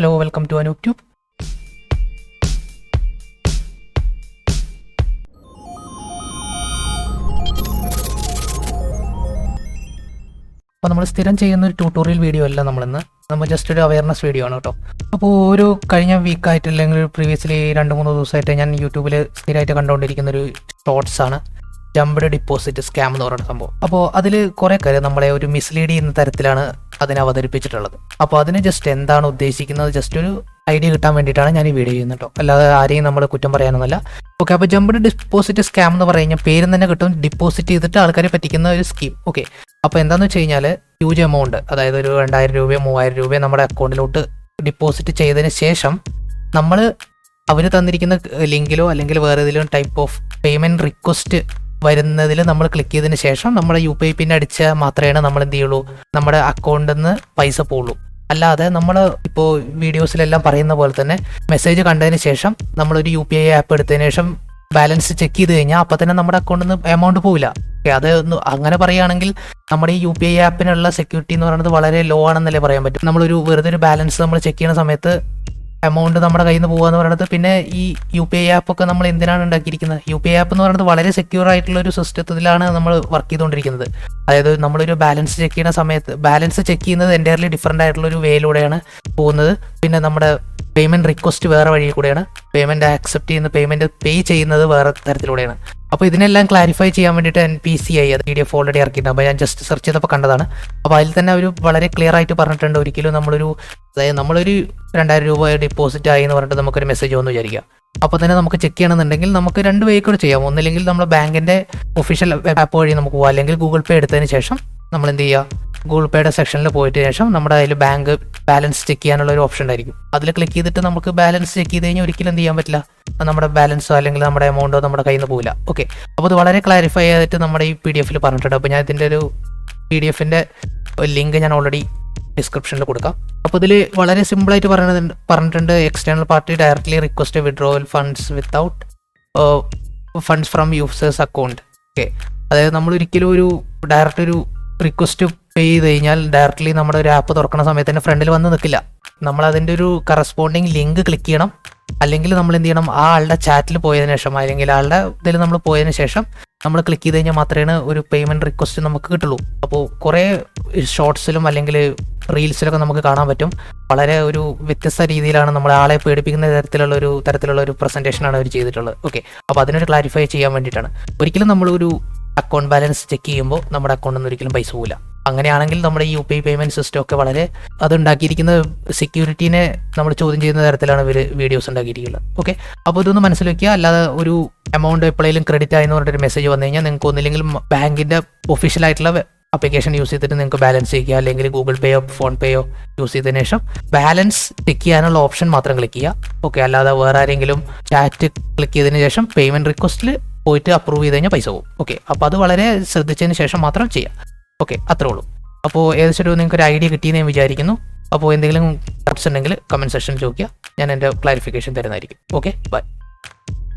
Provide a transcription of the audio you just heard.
Hello, welcome to YouTube. അപ്പോൾ നമ്മൾ സ്ഥിരം ചെയ്യുന്ന ഒരു ട്യൂട്ടോറിയൽ വീഡിയോ അല്ല നമ്മൾ ജസ്റ്റ് ഒരു അവയർനെസ് വീഡിയോ ആണ് കേട്ടോ. അപ്പോൾ ഒരു കഴിഞ്ഞ വീക്കായിട്ട് അല്ലെങ്കിൽ പ്രീവിയസ്ലി 2-3 ദിവസമായിട്ട് ഞാൻ യൂട്യൂബിൽ സ്ഥിരമായിട്ട് കണ്ടുകൊണ്ടിരിക്കുന്ന ഒരു ഷോർട്സ് ആണ് ജംപ്ഡ് ഡിപ്പോസിറ്റ് സ്കാം എന്ന് പറയുന്ന സംഭവം. അപ്പോൾ അതിൽ കുറേ കാര്യം നമ്മളെ ഒരു മിസ്ലീഡ് ചെയ്യുന്ന തരത്തിലാണ് അതിനെ അവതരിപ്പിച്ചിട്ടുള്ളത്. അപ്പോൾ അതിന് ജസ്റ്റ് എന്താണ് ഉദ്ദേശിക്കുന്നത് ജസ്റ്റ് ഒരു ഐഡിയ കിട്ടാൻ വേണ്ടിയിട്ടാണ് ഞാൻ ഈ വീഡിയോ ചെയ്യുന്നത് കേട്ടോ. അല്ലാതെ ആരെയും നമ്മൾ കുറ്റം പറയാനൊന്നുമല്ല. ഓക്കെ, അപ്പോൾ ജംപ്ഡ് ഡിപ്പോസിറ്റ് സ്കാം എന്ന് പറയുമ്പോൾ പേര് തന്നെ കിട്ടും, ഡിപ്പോസിറ്റ് ചെയ്തിട്ട് ആൾക്കാരെ പറ്റിക്കുന്ന ഒരു സ്കീം. ഓക്കെ, അപ്പോൾ എന്താണെന്ന് വെച്ച് കഴിഞ്ഞാൽ ഹ്യൂജ് എമൗണ്ട്, അതായത് ഒരു 2000 രൂപയോ 3000 രൂപയോ നമ്മുടെ അക്കൗണ്ടിലോട്ട് ഡിപ്പോസിറ്റ് ചെയ്തതിന് ശേഷം അവർ തന്നിരിക്കുന്ന ലിങ്കിലോ അല്ലെങ്കിൽ വേറെ ഏതെങ്കിലും ടൈപ്പ് ഓഫ് പേയ്മെൻറ്റ് റിക്വസ്റ്റ് വരുന്നതിൽ നമ്മൾ ക്ലിക്ക് ചെയ്തതിന് ശേഷം നമ്മുടെ UPI പിൻ അടിച്ചാൽ മാത്രമേ നമ്മൾ എന്ത് ചെയ്യുള്ളൂ, നമ്മുടെ അക്കൗണ്ടിൽ നിന്ന് പൈസ പോകുള്ളൂ. അല്ലാതെ നമ്മൾ ഇപ്പോൾ വീഡിയോസിലെല്ലാം പറയുന്ന പോലെ തന്നെ മെസ്സേജ് കണ്ടതിന് ശേഷം നമ്മളൊരു UPI ആപ്പ് എടുത്തതിന് ശേഷം ബാലൻസ് ചെക്ക് ചെയ്ത് കഴിഞ്ഞാൽ അപ്പോൾ തന്നെ നമ്മുടെ അക്കൗണ്ടിൽ നിന്ന് എമൗണ്ട് പോവില്ല. ഓക്കെ, അത് അങ്ങനെ പറയുകയാണെങ്കിൽ നമ്മുടെ ഈ UPI ആപ്പിനുള്ള സെക്യൂരിറ്റി എന്ന് പറയുന്നത് വളരെ ലോ ആണെന്നല്ലേ പറയാൻ പറ്റും. നമ്മളൊരു വെറുതെ ഒരു ബാലൻസ് നമ്മൾ ചെക്ക് ചെയ്യുന്ന സമയത്ത് എമൗണ്ട് നമ്മുടെ കയ്യിൽ നിന്ന് പോകുക എന്ന് പറയുന്നത്, പിന്നെ ഈ UPI ആപ്പൊക്കെ നമ്മൾ എന്തിനാണ് ഉണ്ടാക്കിയിരിക്കുന്നത്? UPI ആപ്പ് എന്ന് പറയുന്നത് വളരെ സെക്യൂർ ആയിട്ടുള്ള ഒരു സിസ്റ്റത്തിലാണ് നമ്മൾ വർക്ക് ചെയ്തുകൊണ്ടിരിക്കുന്നത്. അതായത് നമ്മളൊരു ബാലൻസ് ചെക്ക് ചെയ്യുന്ന സമയത്ത് ബാലൻസ് ചെക്ക് ചെയ്യുന്നത് എൻറ്റയർലി ഡിഫറെൻ്റ് ആയിട്ടുള്ള ഒരു വേയിലൂടെയാണ് പോകുന്നത്. പിന്നെ നമ്മുടെ പേയ്മെൻറ്റ് റിക്വസ്റ്റ് വേറെ വഴി കൂടെയാണ്, പേയ്മെൻറ്റ് ആക്സെപ്റ്റ് ചെയ്യുന്ന പേയ്മെൻറ്റ് പേ ചെയ്യുന്നത് വേറെ തരത്തിലൂടെയാണ്. അപ്പോൾ ഇതിനെല്ലാം ക്ലാരിഫൈ ചെയ്യാൻ വേണ്ടിയിട്ട് NPCI അത് PDF ഓൾറെഡി ഇറക്കിയിട്ടുണ്ട്. അപ്പോൾ ഞാൻ ജസ്റ്റ് സെർച്ച് ചെയ്തപ്പോൾ കണ്ടതാണ്. അപ്പോൾ അതിൽ തന്നെ അവർ വളരെ ക്ലിയർ ആയിട്ട് പറഞ്ഞിട്ടുണ്ട്, ഒരിക്കലും നമ്മളൊരു 2000 രൂപ ഡിപ്പോസിറ്റ് ആയി എന്ന് പറഞ്ഞിട്ട് നമുക്കൊരു മെസ്സേജ് വന്ന് വിചാരിക്കുക. അപ്പോൾ തന്നെ നമുക്ക് ചെക്ക് ചെയ്യണമെന്നുണ്ടെങ്കിൽ നമുക്ക് 2 വേ കൂടെ ചെയ്യാം. ഒന്നില്ലെങ്കിൽ നമ്മൾ ബാങ്കിൻ്റെ ഒഫീഷ്യൽ ആപ്പ് വഴി നമുക്ക് പോകാം, അല്ലെങ്കിൽ ഗൂഗിൾ പേ എടുത്തതിന് ശേഷം നമ്മൾ എന്ത് ചെയ്യുക, ഗൂഗിൾ പേയുടെ സെക്ഷനിൽ പോയിട്ട് ശേഷം നമ്മുടെ അതിൽ ബാങ്ക് ബാലൻസ് ചെക്ക് ചെയ്യാനുള്ള ഒരു ഓപ്ഷൻ ഉണ്ടായിരിക്കും. അതിൽ ക്ലിക്ക് ചെയ്തിട്ട് നമുക്ക് ബാലൻസ് ചെക്ക് ചെയ്ത് കഴിഞ്ഞാൽ ഒരിക്കലും എന്ത് ചെയ്യാൻ പറ്റില്ല, നമ്മുടെ ബാലൻസോ അല്ലെങ്കിൽ നമ്മുടെ എമൗണ്ടോ നമ്മുടെ കയ്യിൽ നിന്ന് പോകില്ല. ഓക്കെ, അപ്പോൾ അത് വളരെ ക്ലാരിഫൈ ആയിട്ട് നമ്മുടെ ഈ PDF പറഞ്ഞിട്ടുണ്ട്. അപ്പോൾ ഞാൻ ഇതിൻ്റെ ഒരു PDF-ൻ്റെ ലിങ്ക് ഞാൻ ഓൾറെഡി ഡിസ്ക്രിപ്ഷനിൽ കൊടുക്കാം. അപ്പോൾ ഇതിൽ വളരെ സിമ്പിളായിട്ട് പറഞ്ഞിട്ടുണ്ട്, external party directly request withdrawal funds without funds from users account. Okay, അതായത് നമ്മൾ ഒരിക്കലും ഒരു ഡയറക്റ്റ് ഒരു റിക്വസ്റ്റ് പേ ചെയ്ത് കഴിഞ്ഞാൽ ഡയറക്റ്റ്ലി നമ്മുടെ ഒരു ആപ്പ് തുറക്കുന്ന സമയത്ത് തന്നെ ഫ്രണ്ടിൽ വന്ന് നിൽക്കില്ല. നമ്മൾ അതിൻ്റെ ഒരു കറസ്പോണ്ടിങ് ലിങ്ക് ക്ലിക്ക് ചെയ്യണം, അല്ലെങ്കിൽ നമ്മൾ എന്ത് ചെയ്യണം, ആ ആളുടെ ചാറ്റിൽ പോയതിനു ശേഷം അല്ലെങ്കിൽ ആളുടെ ഇതിൽ നമ്മൾ പോയതിനു ശേഷം നമ്മൾ ക്ലിക്ക് ചെയ്ത് കഴിഞ്ഞാൽ മാത്രമേ ഒരു പേയ്മെൻറ്റ് റിക്വസ്റ്റ് നമുക്ക് കിട്ടുള്ളൂ. അപ്പോൾ കുറേ ഷോർട്സിലും അല്ലെങ്കിൽ റീൽസിലൊക്കെ നമുക്ക് കാണാൻ പറ്റും, വളരെ ഒരു വ്യത്യസ്ത രീതിയിലാണ് നമ്മൾ ആളെ പേടിപ്പിക്കുന്ന തരത്തിലുള്ള ഒരു പ്രസൻറ്റേഷനാണ് അവർ ചെയ്തിട്ടുള്ളത്. ഓക്കെ, അപ്പോൾ അതിനൊരു ക്ലാരിഫൈ ചെയ്യാൻ വേണ്ടിയിട്ടാണ്. ഒരിക്കലും നമ്മളൊരു അക്കൗണ്ട് ബാലൻസ് ചെക്ക് ചെയ്യുമ്പോൾ നമ്മുടെ അക്കൗണ്ടിൽ നിന്ന് ഒരിക്കലും പൈസ പോകില്ല. അങ്ങനെയാണെങ്കിൽ നമ്മുടെ ഈ UPI പേയ്മെൻറ്റ് സിസ്റ്റം ഒക്കെ വളരെ അതുണ്ടാക്കിയിരിക്കുന്ന സെക്യൂരിറ്റീനെ നമ്മൾ ചോദ്യം ചെയ്യുന്ന തരത്തിലാണ് ഇവർ വീഡിയോസ് ഉണ്ടാക്കിയിരിക്കുന്നത്. ഓക്കെ, അപ്പോൾ ഇതൊന്ന് മനസ്സിൽ വയ്ക്കുക. അല്ലാതെ ഒരു എമൗണ്ട് എപ്പോഴെങ്കിലും ക്രെഡിറ്റ് ആയെന്ന് പറഞ്ഞിട്ടൊരു മെസ്സേജ് വന്നു കഴിഞ്ഞാൽ നിങ്ങൾക്ക് ഒന്നില്ലെങ്കിൽ ബാങ്കിൻ്റെ ഒഫീഷ്യലായിട്ടുള്ള ആപ്ലിക്കേഷൻ യൂസ് ചെയ്തിട്ട് നിങ്ങൾക്ക് ബാലൻസ് ചെയ്യുക, അല്ലെങ്കിൽ ഗൂഗിൾ പേയോ ഫോൺ പേയോ യൂസ് ചെയ്തതിന് ശേഷം ബാലൻസ് ചെക്ക് ചെയ്യാനുള്ള ഓപ്ഷൻ മാത്രം ക്ലിക്ക് ചെയ്യുക. ഓക്കെ, അല്ലാതെ വേറെ ആരെങ്കിലും ചാറ്റ് ക്ലിക്ക് ചെയ്തതിന് ശേഷം പേയ്മെൻറ്റ് റിക്വസ്റ്റിൽ പോയിട്ട് അപ്രൂവ് ചെയ്ത് കഴിഞ്ഞാൽ പൈസ പോകും. ഓക്കെ, അപ്പോൾ അത് വളരെ ശ്രദ്ധിച്ചതിന് ശേഷം മാത്രം ചെയ്യാം. ഓക്കെ, അത്രേ ഉള്ളൂ. അപ്പോൾ ഏകദേശം നിങ്ങൾക്ക് ഒരു ഐഡിയ കിട്ടിയെന്ന് ഞാൻ വിചാരിക്കുന്നു. അപ്പോൾ എന്തെങ്കിലും ഡൗട്ട്സ് ഉണ്ടെങ്കിൽ കമൻറ്റ് സെക്ഷനിൽ ചോദിക്കുക, ഞാൻ എൻ്റെ ക്ലാരിഫിക്കേഷൻ തരുന്നതായിരിക്കും. Okay, by.